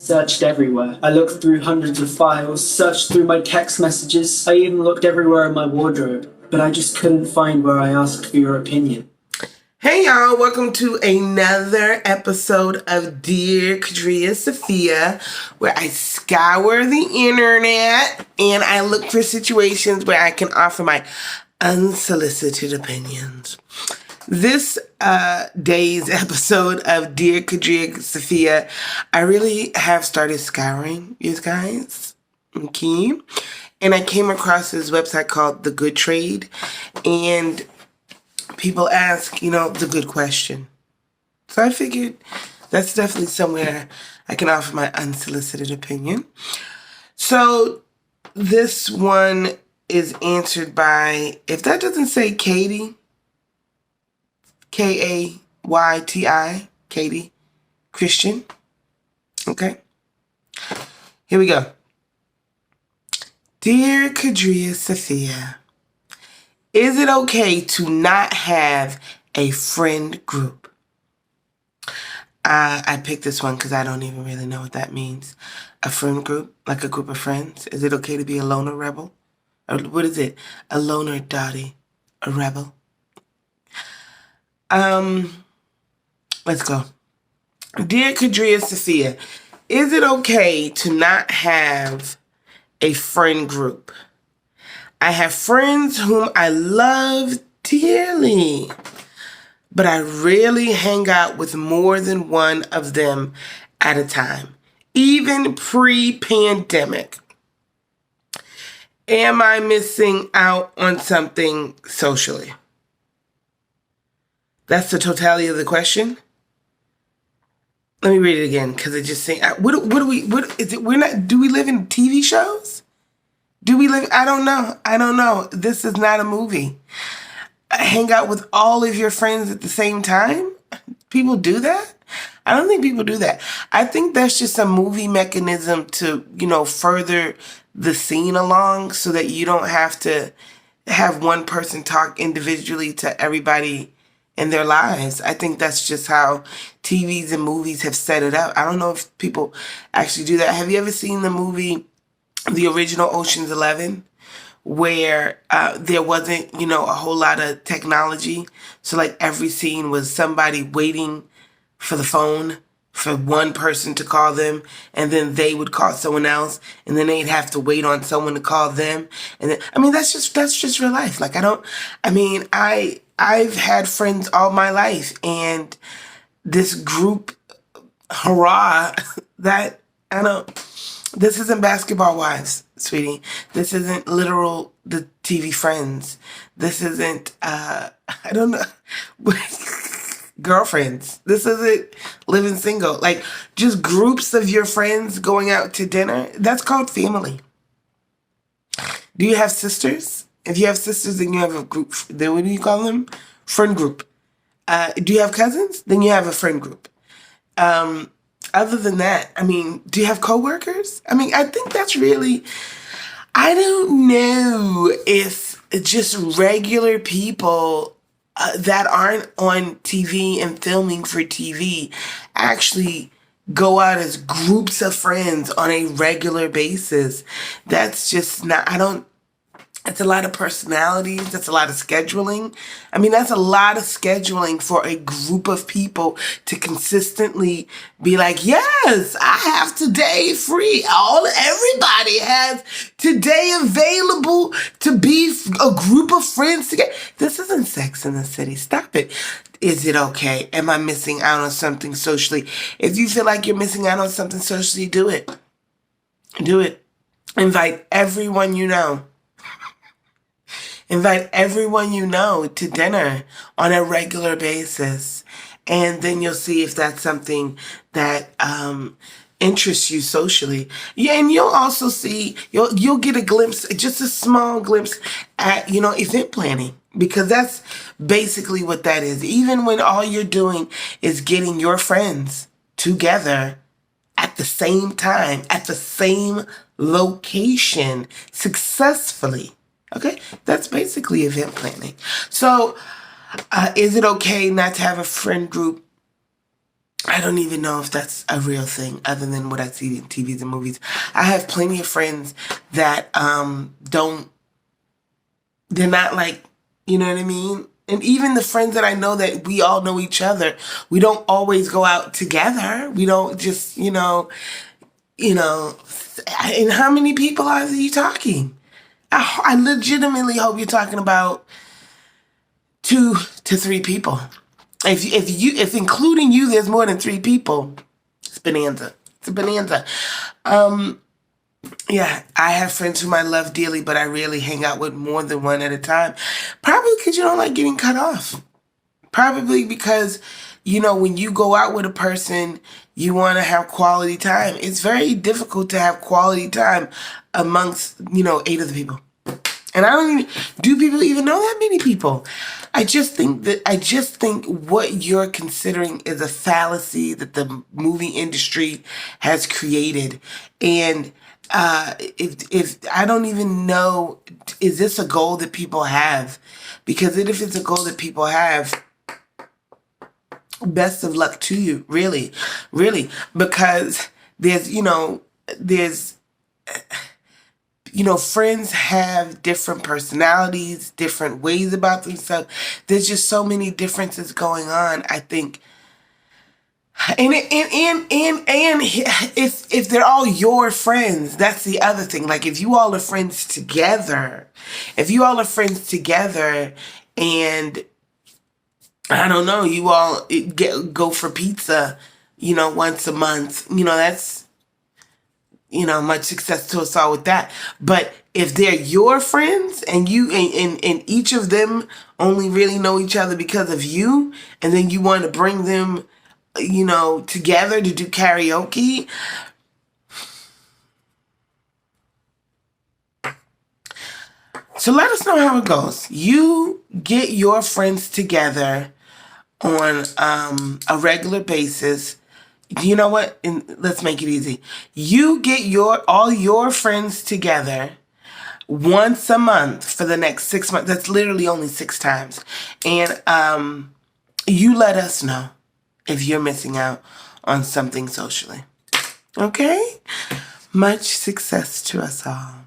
Searched everywhere. I looked through hundreds of files, searched through my text messages. I even looked everywhere in my wardrobe, but I just couldn't find where I asked for your opinion. Hey y'all, welcome to another episode of Dear Kadria Sophia, where I scour the internet and I look for situations where I can offer my unsolicited opinions. This day's episode of Dear Kadria Sophia, I really have started scouring, you guys. Okay. And I came across this website called The Good Trade, and people ask, the good question. So I figured that's definitely somewhere I can offer my unsolicited opinion. So this one is answered by, if that doesn't say Katie, Kayti, Katie Christian. Okay. Here we go. Dear Kadria Sophia, is it okay to not have a friend group? I picked this one because I don't even really know what that means. A friend group, like a group of friends. Is it okay to be a loner rebel? Or what is it? A loner dotty, a rebel? Let's go. Dear Kadria Sophia, is it okay to not have a friend group? I have friends whom I love dearly, but I rarely hang out with more than one of them at a time, even pre-pandemic. Am I missing out on something socially? That's the totality of the question. Let me read it again because it just saying, what is it? Do we live in TV shows? Do we live? I don't know. This is not a movie. Hang out with all of your friends at the same time? People do that? I don't think people do that. I think that's just a movie mechanism to, further the scene along so that you don't have to have one person talk individually to everybody in their lives. I think that's just how TVs and movies have set it up. I don't know if people actually do that. Have you ever seen the movie, the original Ocean's 11? Where there wasn't, a whole lot of technology. So like every scene was somebody waiting for the phone for one person to call them, and then they would call someone else, and then they'd have to wait on someone to call them. And then, that's just real life. Like I've had friends all my life, and this group, hurrah, that this isn't Basketball Wives, sweetie. This isn't literal the TV Friends. This isn't, Girlfriends. This isn't Living Single. Like, just groups of your friends going out to dinner. That's called family. Do you have sisters? If you have sisters, then you have a group. Then what do you call them? Friend group. Do you have cousins? Then you have a friend group. Other than that, do you have coworkers? I think that's really, I don't know if just regular people that aren't on TV and filming for TV actually go out as groups of friends on a regular basis. That's just not, it's a lot of personalities. That's a lot of scheduling. That's a lot of scheduling for a group of people to consistently be like, yes, I have today free. Everybody has today available to be a group of friends together. This isn't Sex in the City. Stop it. Is it okay? Am I missing out on something socially? If you feel like you're missing out on something socially, do it. Do it. Invite everyone you know. Invite everyone you know to dinner on a regular basis. And then you'll see if that's something that interests you socially. Yeah, and you'll also see, you'll get a glimpse, just a small glimpse at, event planning. Because that's basically what that is. Even when all you're doing is getting your friends together at the same time, at the same location, successfully. Okay, that's basically event planning. So, is it okay not to have a friend group? I don't even know if that's a real thing other than what I see in TVs and movies. I have plenty of friends that they're not like, you know what I mean? And even the friends that I know that we all know each other, we don't always go out together. We don't just, you know, and how many people are you talking? I legitimately hope you're talking about 2 to 3 people. If including you, there's more than 3 people, it's bonanza. It's a bonanza. Yeah, I have friends whom I love dearly, but I rarely hang out with more than one at a time. Probably because you don't like getting cut off. Probably because, when you go out with a person, you want to have quality time. It's very difficult to have quality time amongst, 8 other people. And do people even know that many people? I just think what you're considering is a fallacy that the movie industry has created. And if I don't even know, is this a goal that people have? Because if it's a goal that people have, best of luck to you, really, really, because friends have different personalities, different ways about themselves. There's just so many differences going on, I think. And if they're all your friends, that's the other thing. Like if you all are friends together, and I don't know, you all go for pizza, once a month, that's, much success to us all with that. But if they're your friends and and each of them only really know each other because of you, and then you want to bring them, together to do karaoke. So let us know how it goes. You get your friends together on a regular basis. You know what? Let's make it easy. You get all your friends together once a month for the next 6 months. That's literally only 6 times. And you let us know if you're missing out on something socially. Okay? Much success to us all.